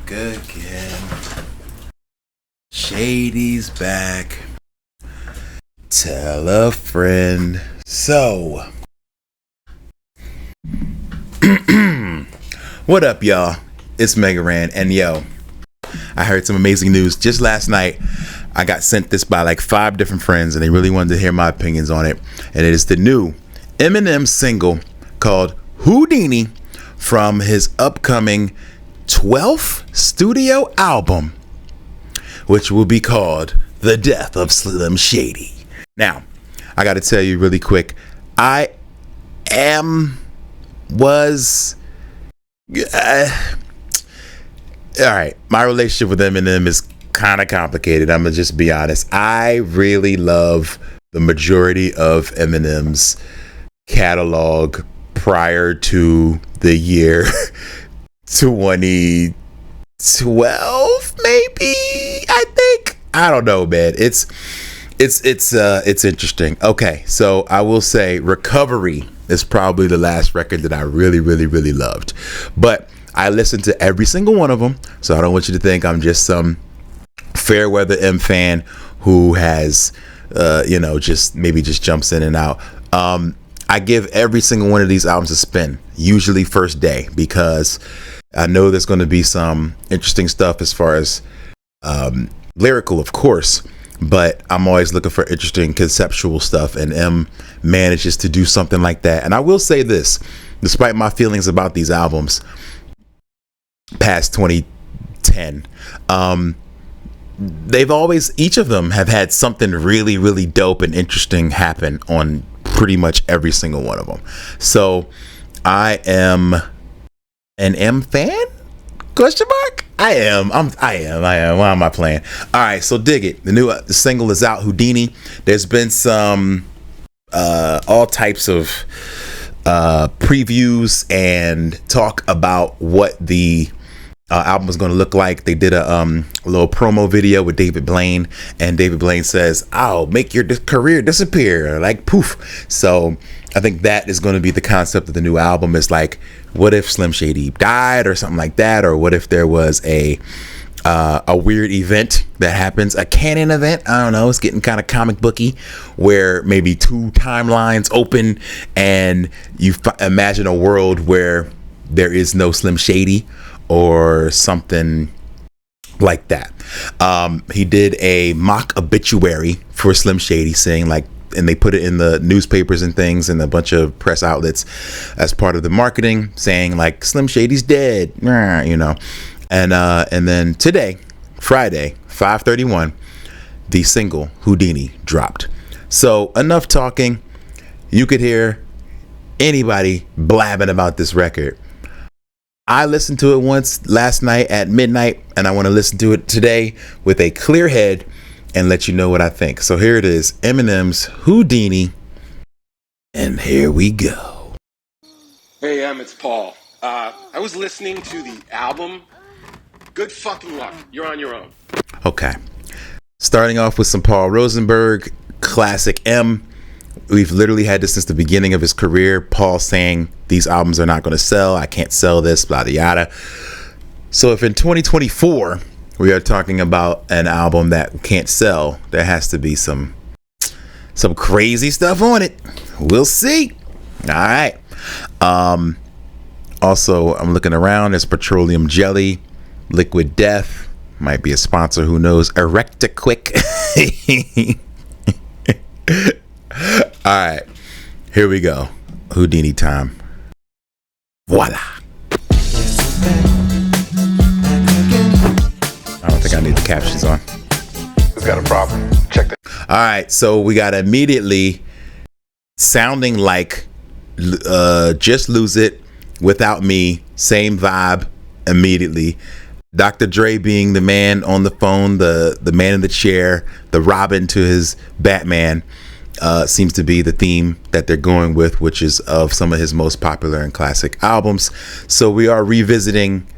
back again. Shady's back. Tell a friend. So, what up, y'all? It's Mega Ran, and yo, I heard some amazing news just last night. I got sent this by like 5 different friends, and they really wanted to hear my opinions on it. And it is the new Eminem single called Houdini from his upcoming 12th studio album, which will be called The Death of Slim Shady. Now, I got to tell you really quick, all right, my relationship with Eminem is kind of complicated. I'm gonna just be honest. I really love the majority of Eminem's catalog prior to the year 2012, maybe. I don't know, man. It's interesting. Okay, so I will say Recovery is probably the last record that I really loved, but I listened to every single one of them, so I don't want you to think I'm just some fair weather M fan who has just jumps in and out. I give every single one of these albums a spin, usually first day, because I know there's going to be some interesting stuff as far as lyrical, of course, but I'm always looking for interesting conceptual stuff, and M manages to do something like that. And I will say this, despite my feelings about these albums past 2010, each of them have had something really dope and interesting happen on pretty much every single one of them. So I am an M fan? Question mark? I am. Why am I playing? All right, so dig it. The single is out, Houdini. There's been some all types of previews and talk about what the album is going to look like. They did a little promo video with David Blaine, and David Blaine says, "I'll make your career disappear," like poof. So I think that is going to be the concept of the new album. Is like, what if Slim Shady died or something like that, or what if there was a weird event that happens, a canon event, I don't know, it's getting kind of comic booky, where maybe 2 timelines open and you imagine a world where there is no Slim Shady or something like that. He did a mock obituary for Slim Shady, saying like, and they put it in the newspapers and things and a bunch of press outlets as part of the marketing, saying like Slim Shady's dead, and then today, Friday, 5/31, the single Houdini dropped. So enough talking. You could hear anybody blabbing about this record. I listened to it once last night at midnight, and I want to listen to it today with a clear head and let you know what I think. So here it is, Eminem's Houdini, and here we go. Hey, it's Paul. I was listening to the album. Good fucking luck. You're on your own. Okay. Starting off with some Paul Rosenberg, classic M. We've literally had this since the beginning of his career. Paul saying these albums are not going to sell. I can't sell this, blah, yada. So if in 2024 we are talking about an album that can't sell, there has to be some crazy stuff on it. We'll see. All right. Also, I'm looking around. There's Petroleum Jelly, Liquid Death. Might be a sponsor. Who knows? Erecta Quick. All right, here we go. Houdini time. Voila. I don't think I need the captions on. Who's got a problem? Check that. All right, so we got immediately sounding like Just Lose It, Without Me, same vibe immediately. Dr. Dre being the man on the phone, the man in the chair, the Robin to his Batman. Seems to be the theme that they're going with, which is of some of his most popular and classic albums. So we are revisiting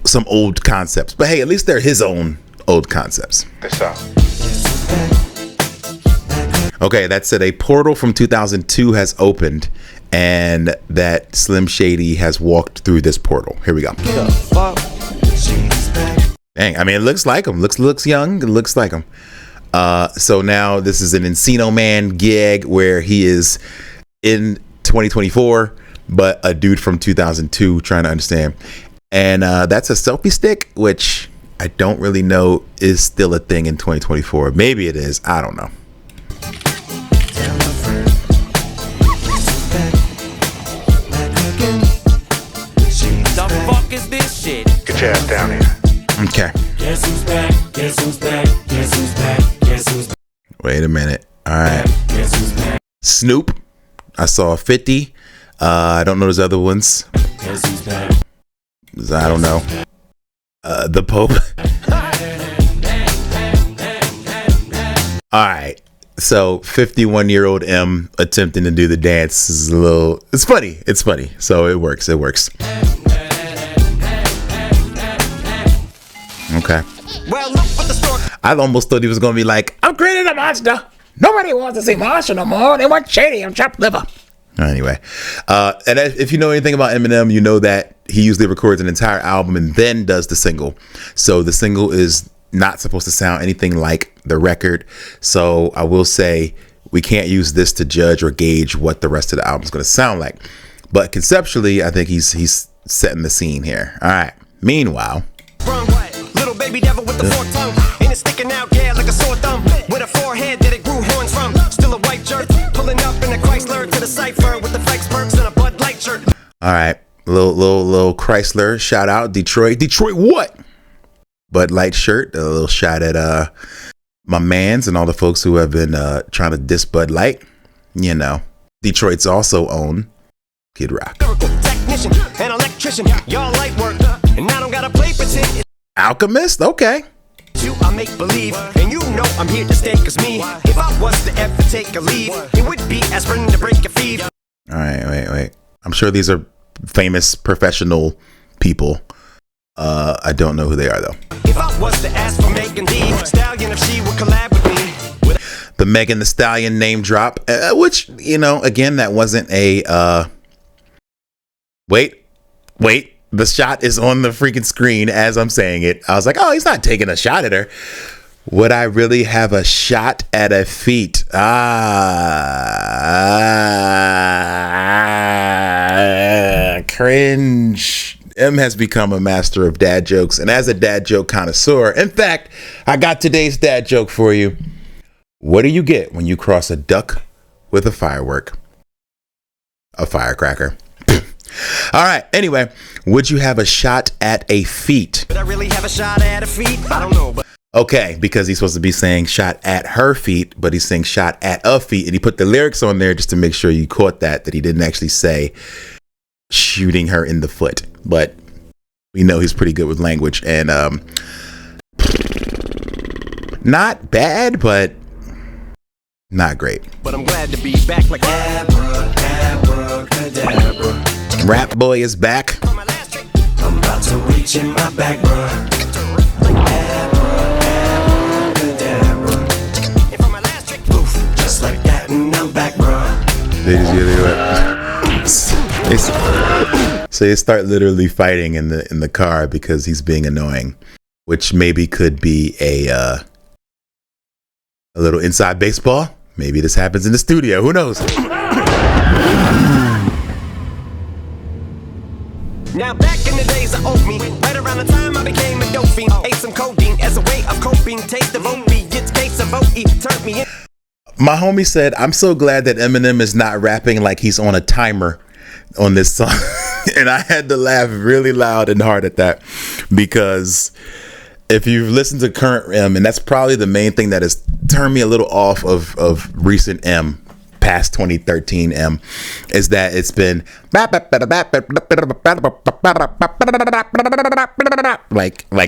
some old concepts, but hey, at least they're his own old concepts. Okay, that said, a portal from 2002 has opened, and that Slim Shady has walked through this portal. Here we go. She Dang, I mean, it looks like him. Looks young. It looks like him. So now this is an Encino Man gig where he is in 2024, but a dude from 2002 trying to understand. And that's a selfie stick, which I don't really know is still a thing in 2024. Maybe it is. I don't know. The fuck is this shit? Get your ass down here. Okay. Guess who's back? Guess who's back? Guess who's back? Guess who's back? Wait a minute. All right. Guess who's back? Snoop. I saw 50. I don't know those other ones. Guess who's back? I don't know. The Pope. All right. So 51-year-old M attempting to do the dance is a little. It's funny. It's funny. So it works. It works. Okay. Well, look what the store. I almost thought he was gonna be like, "I'm creating a monster. Nobody wants to see monster no more. They want Shady and chopped liver." Anyway, and if you know anything about Eminem, you know that he usually records an entire album and then does the single. So the single is not supposed to sound anything like the record. So I will say we can't use this to judge or gauge what the rest of the album is going to sound like. But conceptually, I think he's setting the scene here. All right. Meanwhile. Wrong way. Little baby devil with the forked tongue. And it's sticking out, yeah, like a sore thumb. With a forehead that it grew horns from. Still a white jerk. Pulling up in a Chrysler to the cypher with the flex perks and a Bud Light shirt. All right. Little Chrysler. Shout out. Detroit. Detroit what? Bud Light shirt. A little shot at my mans and all the folks who have been trying to diss Bud Light. You know. Detroit's also own Kid Rock. Lyrical technician and electrician. Y'all light work. And I don't gotta play pretend. Alchemist? Okay. You, I make believe, and you know I'm here to stay, cause me, if I was to ever take a leave, it would be aspirin to break a fever. All right, wait. I'm sure these are famous professional people. I don't know who they are though. If I was to ask for Megan Thee Stallion, if she would collab with me. The Megan Thee Stallion name drop, which, you know, again, that wasn't a, wait. The shot is on the freaking screen as I'm saying it. I was like, oh, he's not taking a shot at her. Would I really have a shot at a feat? Cringe. M has become a master of dad jokes. And as a dad joke connoisseur, in fact, I got today's dad joke for you. What do you get when you cross a duck with a firework? A firecracker. All right. Anyway, would you have a shot at a feat? Would I really have a shot at a feat? I don't know, but Okay, because he's supposed to be saying shot at her feet, but he's saying shot at a feet, and he put the lyrics on there just to make sure you caught that he didn't actually say shooting her in the foot. But we know he's pretty good with language, and not bad, but not great. But I'm glad to be back like abracadabra. Rap Boy is back. On my last trick, I'm about to reach in my back, bruh. Abracadabra. and for my last trick, Poof, just like that, and I'm back, bruh. So they start literally fighting in the car because he's being annoying, which maybe could be a little inside baseball. Maybe this happens in the studio. Who knows? Now back in the days I owed me, right around the time I became a dope fiend. Ate some codeine as a way of coping. Taste of opiates, case of OE, turned me in. My homie said, I'm so glad that Eminem is not rapping like he's on a timer on this song. And I had to laugh really loud and hard at that, because if you've listened to current M, and that's probably the main thing that has turned me a little off of recent M, past 2013 M, is that it's been like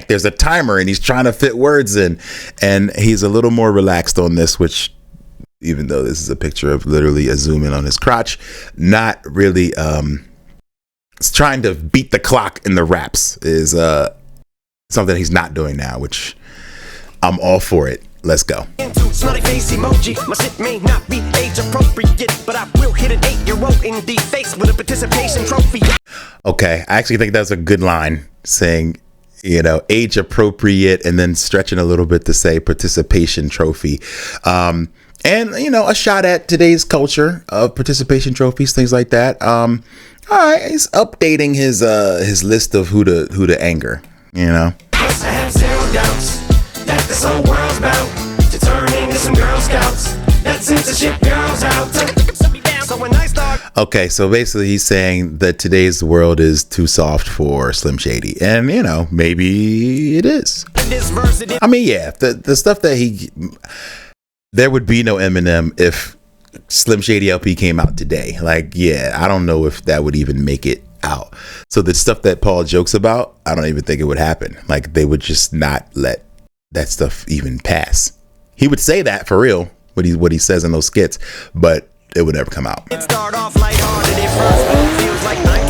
there's a timer and he's trying to fit words in, and he's a little more relaxed on this, which, even though this is a picture of literally a zoom in on his crotch, not really it's trying to beat the clock in the raps is something he's not doing now, which I'm all for it. Let's go. Into smiley face emoji. My shit may not be age appropriate, but I will hit an 8-year-old in the face with a participation trophy. Okay, I actually think that's a good line, saying age appropriate, and then stretching a little bit to say participation trophy. And a shot at today's culture of participation trophies, things like that. All right, he's updating his list of who to anger. I have zero doubts that this whole world's about to turn into some Girl Scouts. That censorship girls out. So when I start. Okay, so basically he's saying that today's world is too soft for Slim Shady, and maybe it is. I mean, yeah, the stuff that there would be no Eminem if Slim Shady LP came out today. Like, yeah, I don't know if that would even make it out. So the stuff that Paul jokes about, I don't even think it would happen. Like, they would just not let that stuff even pass. He would say that for real, what he says in those skits, but it would never come out.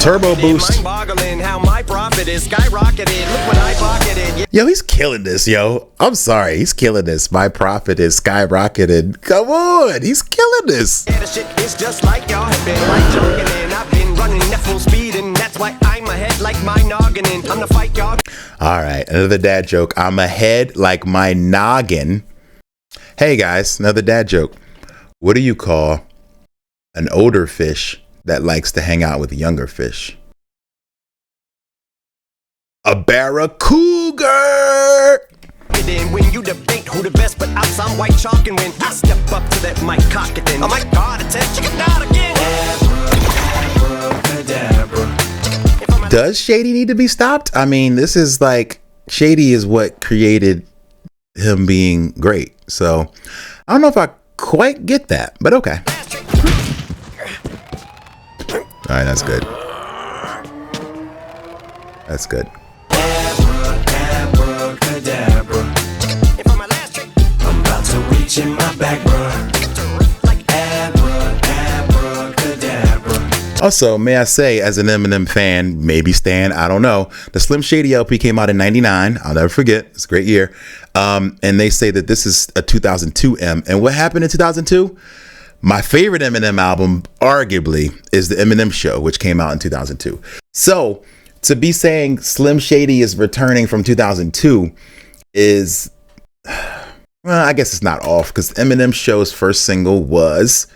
Turbo boost. How my profit is skyrocketed. Look what I pocketed. Yo, he's killing this, yo. I'm sorry, he's killing this. My profit is skyrocketed. Come on, he's killing this. Yeah, the shit is just like y'all have been like jogging in. I've been running at full speed, and that's why I'm ahead like my noggin. I'm the fight y'all. All right, another dad joke. I'm ahead like my noggin. Hey guys, another dad joke. What do you call an older fish that likes to hang out with younger fish? A barracuda. When you debate who the best, but I'm white chalk, and when I step up to that mic, cock it then. Oh my God, it's a chicken out again. Does Shady need to be stopped? I mean, this is like, Shady is what created him being great. So I don't know if I quite get that, but okay. All right, that's good. That's good. Abracadabra. If I'm my last trick, I'm about to reach in my back, bruh. Like abracadabra. Also, may I say, as an Eminem fan, maybe Stan, I don't know, the Slim Shady LP came out in '99. I'll never forget. It's a great year. And they say that this is a 2002 M. And what happened in 2002? My favorite Eminem album, arguably, is The Eminem Show, which came out in 2002. So to be saying Slim Shady is returning from 2002 is, well, I guess it's not off, because Eminem Show's first single was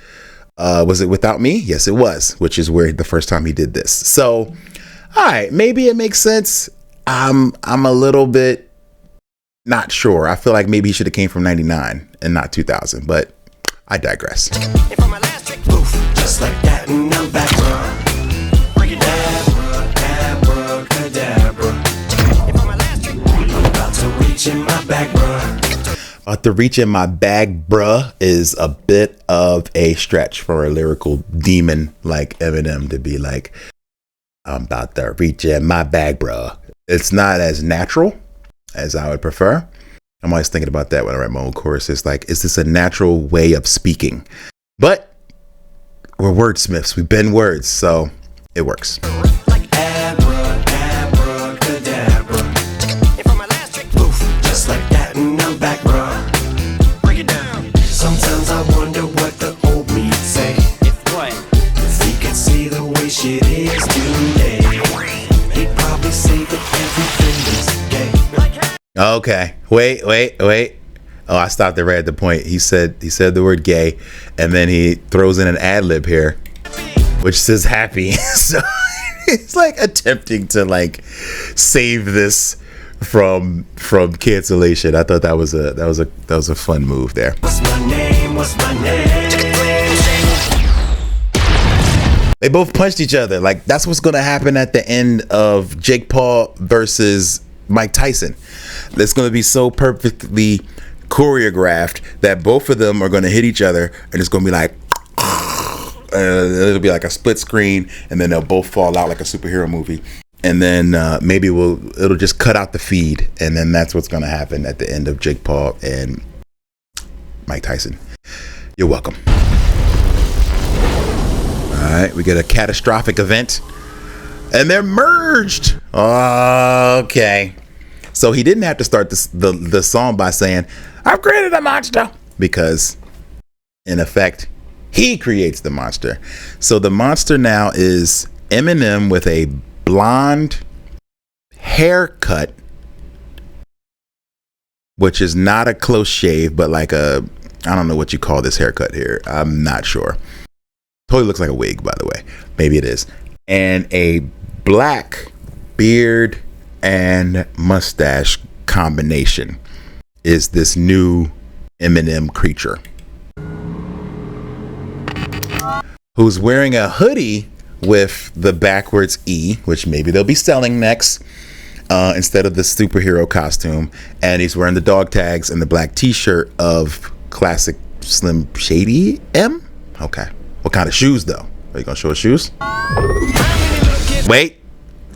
it Without Me? Yes, it was, which is where the first time he did this. So, all right, maybe it makes sense. I'm a little bit not sure. I feel like maybe he should have came from 99 and not 2000, but I digress. If I'm my last trick, poof, just like that, and I'm back, bruh. Break it down, abracadabra. If I'm my last trick, I'm about to reach in my bag, bruh. About to reach in my bag, bruh, is a bit of a stretch for a lyrical demon like Eminem to be like, I'm about to reach in my bag, bruh. It's not as natural as I would prefer. I'm always thinking about that when I write my own choruses. Like, is this a natural way of speaking? But we're wordsmiths. We bend words, so it works. Like abracadabra. If I'm my last trick, poof, just like that, and I'm back, bruh. Break it down. Sometimes I wonder what the old me say. If he could see the way shit is today, he'd probably say that everything is gay. Okay. Wait. Oh, I stopped it right at the point. He said the word gay, and then he throws in an ad lib here, which says happy. So it's like attempting to like save this from cancellation. I thought that was a fun move there. What's my name? What's my name? They both punched each other. Like, that's what's going to happen at the end of Jake Paul versus Mike Tyson. That's going to be so perfectly choreographed that both of them are going to hit each other, and it's going to be like, it'll be like a split screen, and then they'll both fall out like a superhero movie. And then maybe it'll just cut out the feed, and then that's what's going to happen at the end of Jake Paul and Mike Tyson. You're welcome. All right, we get a catastrophic event, and they're merged. Okay. So he didn't have to start the song by saying, I've created a monster, because in effect, he creates the monster. So the monster now is Eminem with a blonde haircut which is not a close shave, but like a, I don't know what you call this haircut here. I'm not sure. Totally looks like a wig, by the way. Maybe it is. And a black beard and mustache combination is this new Eminem creature, who's wearing a hoodie with the backwards E, which maybe they'll be selling next, instead of the superhero costume. And he's wearing the dog tags and the black t-shirt of classic Slim Shady M. Okay. What kind of shoes though? Are you gonna show us shoes? Wait,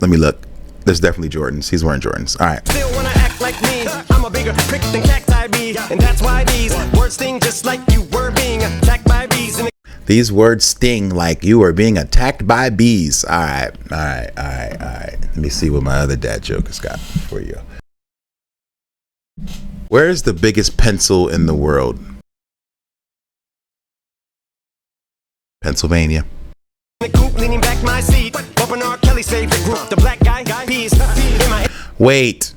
let me look. There's definitely Jordans. He's wearing Jordans. All right. Still wanna act like me. I'm a bigger prick than cacti be, and that's why these words sting just like you were being attacked by bees. These words sting like you are being attacked by bees. All right. Let me see what my other dad joke has got for you. Where's the biggest pencil in the world? Pennsylvania. Leaning back my seat, bumping R. Kelly's favorite group, the black guy peas. Wait.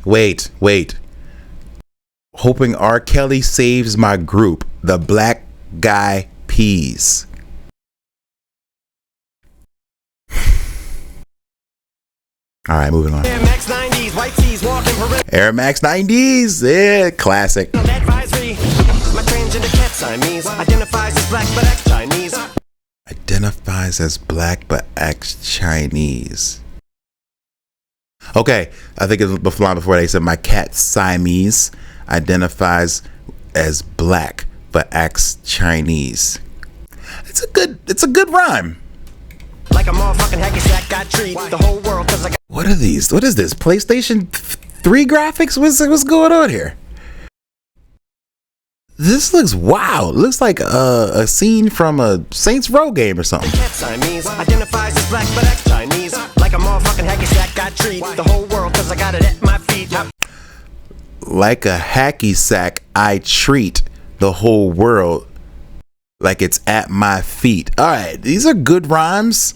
Hoping R. Kelly saves my group, the black guy peas. All right, moving on. Air Max 90s, white tees, walking Air Max 90s, yeah, classic. advisory. My transgender cat Siamese identifies as black but acts Chinese. Identifies as black but acts Chinese. Okay, I think it was before they said my cat Siamese identifies as black but acts Chinese. It's a good rhyme. Like a motherfucking hacky sack, got treat the whole world cause I got. What are these? What is this? PlayStation 3 graphics? What's going on here? This looks wild. Looks like a scene from a Saints Row game or something. Cat Siamese identifies as black but acts Chinese. Like a motherfucking hacky sack, got treat the whole world cause I got it at my feet. Like a hacky sack, I treat the whole world like it's at my feet. All right, these are good rhymes,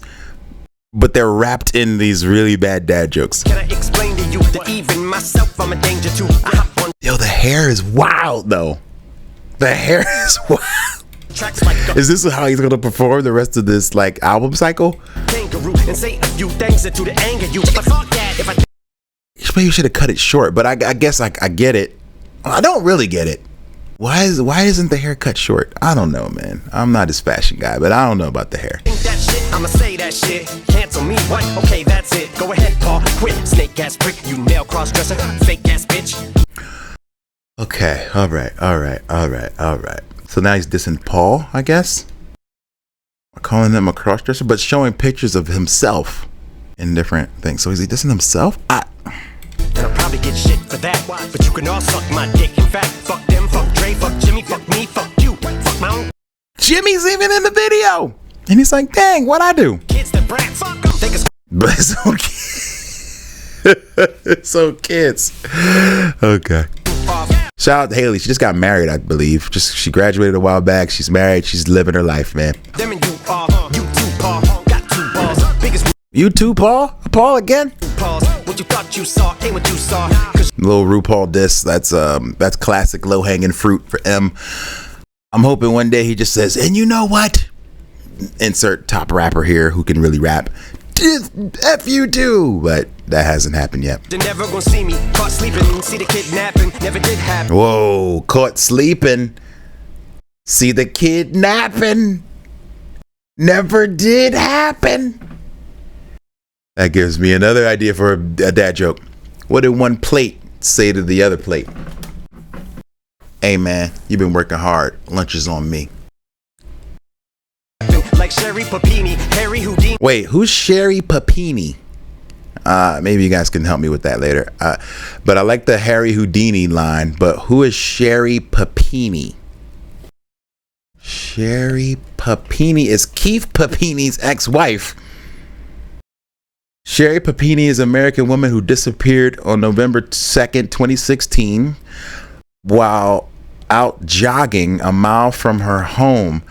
but they're wrapped in these really bad dad jokes. Can I explain to you that even myself I'm a danger to? I hop on Yo, the hair is wild though. The hair is wild. tracks like a Is this how he's gonna perform the rest of this like album cycle? kangaroo and say a few things that to the anger you. But fuck that if I Maybe you should have cut it short, but I guess I get it. I don't really get it. Why isn't the hair cut short? I don't know, man. I'm not his fashion guy, but I don't know about the hair. think that shit, I'ma say that shit. Cancel me, what? Okay, that's it. Go ahead, Paul. Quit, snake ass prick. You nail cross dresser, fake ass bitch. Okay, all right. So now he's dissing Paul, I guess. Calling him a crossdresser, but showing pictures of himself in different things. So is he dissing himself? And I'll probably get shit for that. But you can all suck my dick. In fact, fuck them, fuck Dre, fuck Jimmy, fuck me, fuck you, fuck my own Jimmy's even in the video, and he's like, "Dang, what I do?" kids that brat. Fuck them. Think it's But so kids. Okay. off. Shout out to Haley. She just got married, I believe. She graduated a while back. She's married. She's living her life, man. Them and you are. You too, Paul. Got two balls. Biggest You too, Paul? Paul again? pause. What you thought you saw ain't what you saw. Cause Little RuPaul diss. That's classic low hanging fruit for M. I'm hoping one day he just says, "And you know what?" Insert top rapper here who can really rap. F you too, but that hasn't happened yet. they're never gonna see me. Caught sleeping. See the kidnapping. Never did happen. Whoa, caught sleeping. See the kidnapping. Never did happen. That gives me another idea for a dad joke. What did one plate say to the other plate? Hey man, you've been working hard. Lunch is on me. Like Sherry Papini, Harry Houdini. Wait, who's Sherry Papini? Maybe you guys can help me with that later. But I like the Harry Houdini line. But who is Sherry Papini? Sherry Papini is Keith Papini's ex-wife. Sherry Papini is an American woman who disappeared on November 2nd, 2016, while out jogging a mile from her home.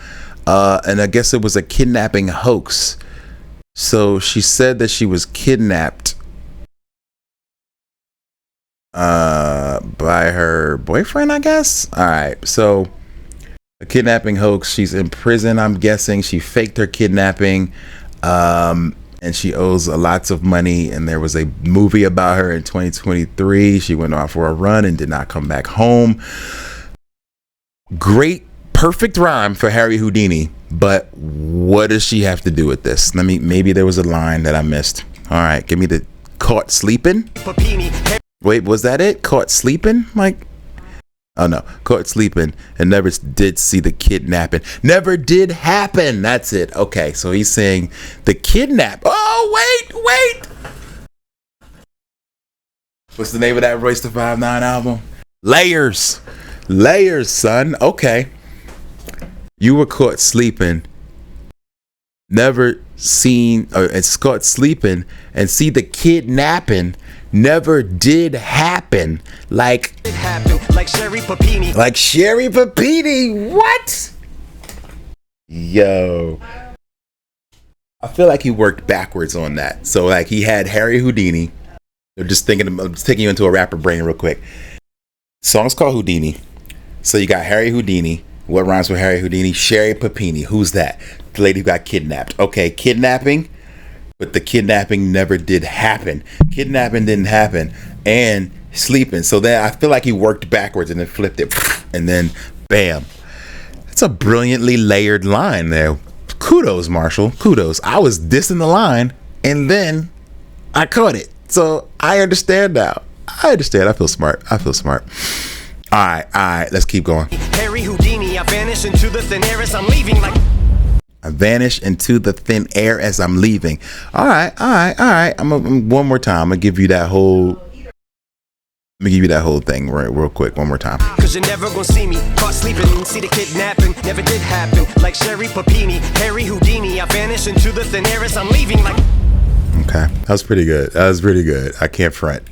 And I guess it was a kidnapping hoax. So she said that she was kidnapped by by her boyfriend, I guess. All right, so a kidnapping hoax. She's in prison, I'm guessing. She faked her kidnapping, and she owes lots of money. And there was a movie about her in 2023. She went off for a run and did not come back home. Great, perfect rhyme for Harry Houdini. But what does she have to do with this? Maybe there was a line that I missed. All right, give me the caught sleeping. Wait, was that it? Caught sleeping? Like, oh no, caught sleeping and never did see the kidnapping. Never did happen. That's it. Okay, so he's saying the kidnap. Oh, wait. What's the name of that Royce the 5'9" album? Layers, son. Okay. You were caught sleeping, never seen, or it's caught sleeping and see the kidnapping. Never did happen. Like It happened like Sherry Papini. Like Sherry Papini. What? Yo. I feel like he worked backwards on that. So like he had Harry Houdini. I'm just taking you into a rapper brain real quick. Song's called Houdini. So you got Harry Houdini. What rhymes with Harry Houdini? Sherry Papini. Who's that? The lady who got kidnapped. Okay, kidnapping. But the kidnapping never did happen. Kidnapping didn't happen. And sleeping. So then I feel like he worked backwards and then flipped it. And then bam. That's a brilliantly layered line there. Kudos, Marshall. Kudos. I was dissing the line and then I caught it. So I understand now. I feel smart. All right. Let's keep going. Harry Houdini, I vanish into the thin air as I'm leaving. Like I vanish into the thin air as I'm leaving. All right. I'm one more time. I'm gonna give you that whole. Thing real quick. One more time. Cause you're never gonna see me caught sleeping and see the kidnapping. Never did happen. Like Sherry Papini, Harry Houdini, I vanish into the thin air as I'm leaving. Like. Okay, that was pretty good. I can't front.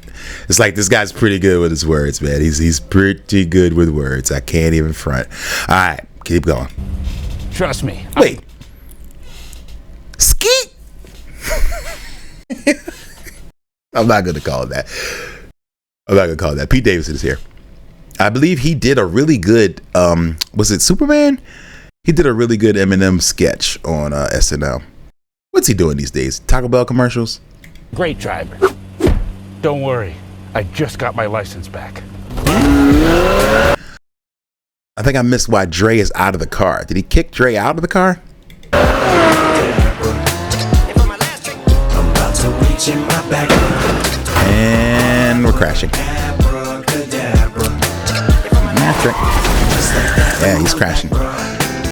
It's like this guy's pretty good with his words, man. He's pretty good with words. I can't even front. All right, keep going. Trust me. Wait. Skeet. I'm not gonna call it that. Pete Davidson is here. I believe he did a really good. Was it Superman? He did a really good Eminem sketch on SNL. What's he doing these days? Taco Bell commercials? Great driver. Don't worry. I just got my license back. I think I missed why Dre is out of the car. Did he kick Dre out of the car? And we're crashing. Yeah, he's crashing.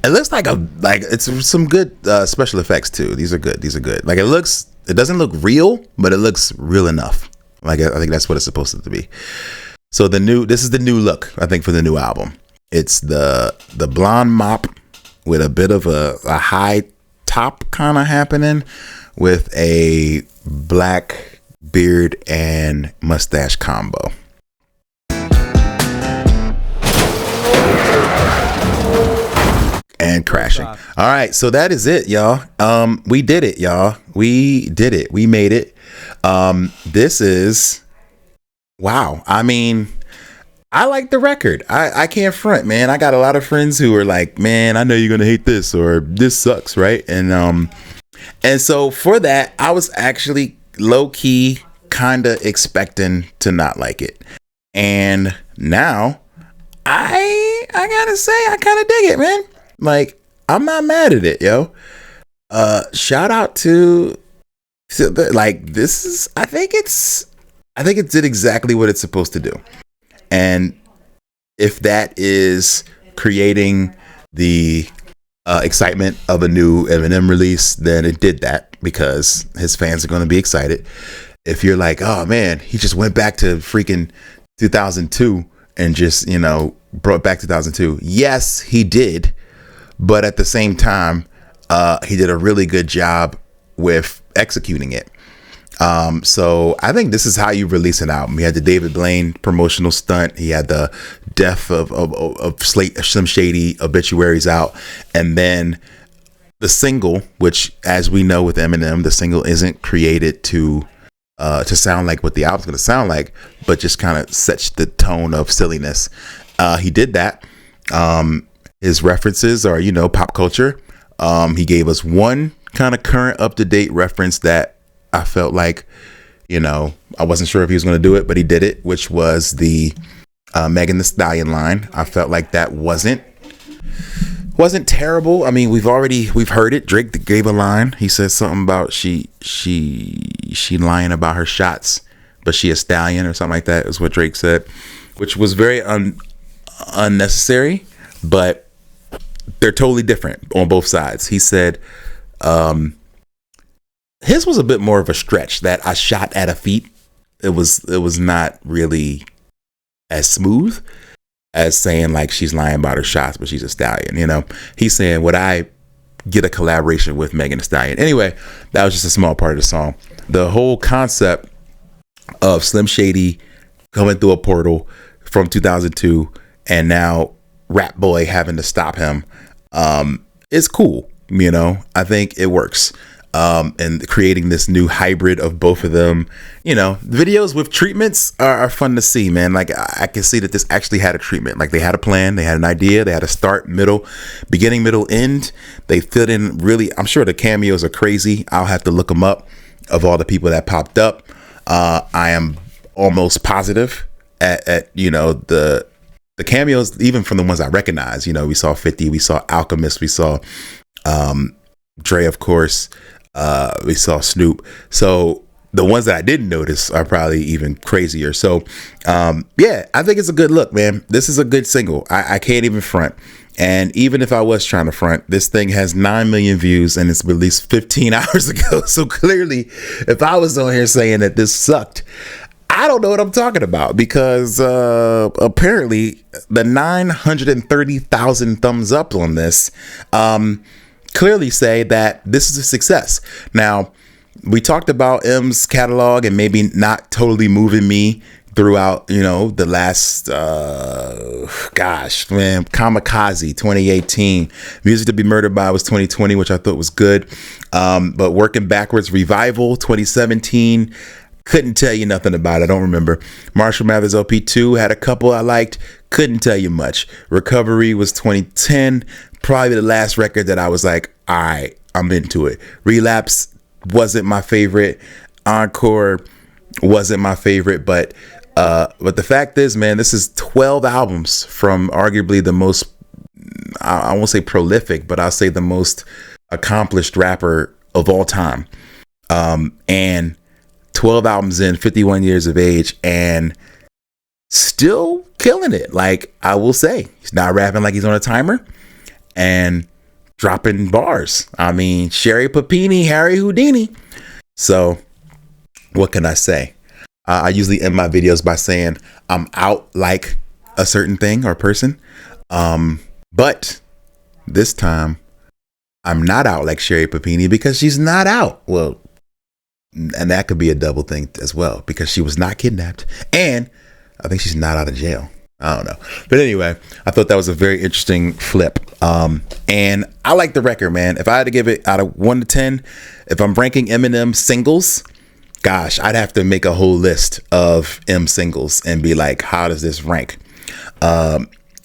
It looks like it's some good special effects too. These are good. Like it doesn't look real, but it looks real enough. Like I think that's what it's supposed to be. So this is the new look, I think, for the new album. It's the blonde mop with a bit of a high top kind of happening with a black beard and mustache combo. And crashing. All right, so that is it, y'all. We did it, y'all. We did it. We made it. This is wow. I mean, I like the record. I can't front, man. I got a lot of friends who are like, man, I know you're gonna hate this or this sucks, right? And so for that, I was actually low key kind of expecting to not like it, and now I gotta say I kind of dig it, man. Like, I'm not mad at it, yo. Shout out to this is I think it did exactly what it's supposed to do. And if that is creating the excitement of a new Eminem release, then it did that because his fans are going to be excited. If you're like, oh man, he just went back to freaking 2002 and just, brought back 2002. Yes, he did. But at the same time, he did a really good job with executing it. So I think this is how you release an album. He had the David Blaine promotional stunt. He had the Death of Slim Shady obituaries out. And then the single, which as we know with Eminem, the single isn't created to to sound like what the album's going to sound like, but just kind of sets the tone of silliness. He did that. His references are, pop culture. He gave us one kind of current up-to-date reference that I felt like, I wasn't sure if he was going to do it, but he did it, which was the Megan Thee Stallion line. I felt like that wasn't terrible. I mean, we've heard it. Drake gave a line. He said something about she lying about her shots, but she a stallion or something like that is what Drake said, which was very unnecessary, but they're totally different on both sides. He said his was a bit more of a stretch, that I shot at a feet. It was not really as smooth as saying like she's lying about her shots, but she's a stallion. He's saying, would I get a collaboration with Megan Thee Stallion? Anyway, that was just a small part of the song. The whole concept of Slim Shady coming through a portal from 2002 and now Rap Boy having to stop him is cool. I think it works. And creating this new hybrid of both of them, videos with treatments are fun to see, man. Like I can see that this actually had a treatment. Like they had a plan, they had an idea, they had a start, beginning, middle, end. They fit in really. I'm sure the cameos are crazy. I'll have to look them up of all the people that popped up. I am almost positive at the cameos, even from the ones I recognize. We saw 50, we saw Alchemist, we saw Dre, of course. We saw Snoop. So the ones that I didn't notice are probably even crazier. So yeah, I think it's a good look, man. This is a good single. I can't even front. And even if I was trying to front, this thing has 9 million views and it's released 15 hours ago. So clearly, if I was on here saying that this sucked, I don't know what I'm talking about, because apparently the 930,000 thumbs up on this clearly say that this is a success. Now, we talked about M's catalog and maybe not totally moving me throughout, the last, Kamikaze 2018, Music to Be Murdered By was 2020, which I thought was good. But Working Backwards, Revival 2017, couldn't tell you nothing about it. I don't remember. Marshall Mathers LP2 had a couple I liked, couldn't tell you much. Recovery was 2010, probably the last record that I was like, all right, I'm into it. Relapse wasn't my favorite. Encore wasn't my favorite, but the fact is, man, this is 12 albums from arguably the most, I won't say prolific, but I'll say the most accomplished rapper of all time. And 12 albums in, 51 years of age, and still killing it. Like, I will say, he's not rapping like he's on a timer and dropping bars. I mean, Sherry Papini, Harry Houdini. So what can I say? I usually end my videos by saying I'm out like a certain thing or person. But this time I'm not out like Sherry Papini, because she's not out. Well, and that could be a double thing as well, because she was not kidnapped, and I think she's not out of jail. I don't know. But anyway, I thought that was a very interesting flip. And I like the record, man. If I had to give it out of 1 to 10, if I'm ranking Eminem singles, gosh, I'd have to make a whole list of M singles and be like, how does this rank?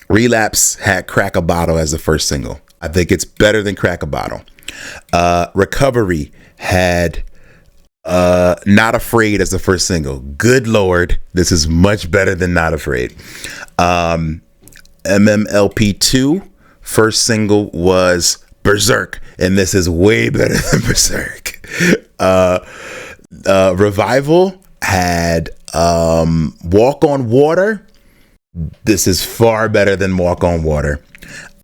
Relapse had Crack a Bottle as the first single. I think it's better than Crack a Bottle. Recovery had Not Afraid as the first single. Good Lord, this is much better than Not Afraid. MMLP2 first single was Berserk, and this is way better than Berserk. Revival had Walk on Water. This is far better than Walk on Water.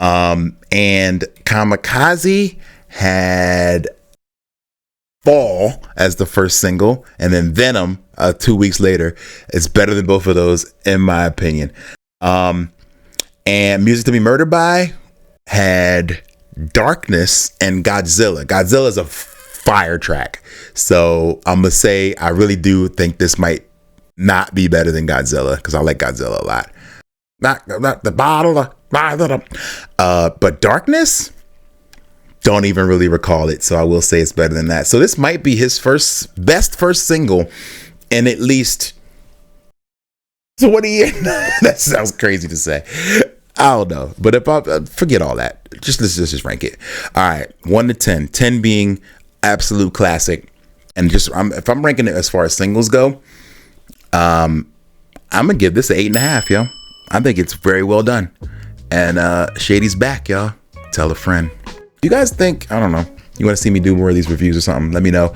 And Kamikaze had Fall as the first single, and then Venom 2 weeks later. It's better than both of those, in my opinion. And Music to Be Murdered By had Darkness and Godzilla. Godzilla is a fire track, so I'm gonna say I really do think this might not be better than Godzilla, because I like Godzilla a lot. Not the bottle, but Darkness, don't even really recall it. So I will say it's better than that. So this might be his best first single in at least 20 years. That sounds crazy to say. I don't know. But if I forget all that, let's just rank it. All right. 1 to 10. 10 being absolute classic. And if I'm ranking it as far as singles go, I'm gonna give this an 8.5, yo. I think it's very well done. And Shady's back, y'all. Tell a friend. You guys think, I don't know, you want to see me do more of these reviews or something, let me know.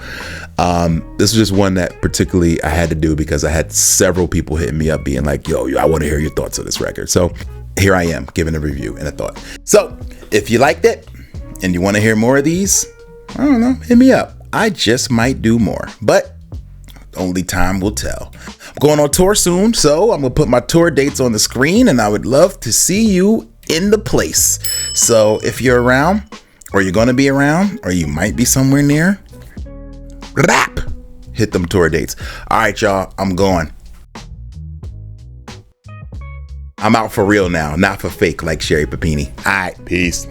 This was just one that particularly I had to do because I had several people hitting me up being like, yo, I want to hear your thoughts on this record. So here I am giving a review and a thought. So if you liked it and you want to hear more of these, I don't know, hit me up. I just might do more, but only time will tell. I'm going on tour soon, so I'm gonna put my tour dates on the screen, and I would love to see you in the place. So if you're around, or you're gonna be around, or you might be somewhere near, hit them tour dates. All right, y'all, I'm going. I'm out for real now, not for fake like Sherry Papini. All right, peace.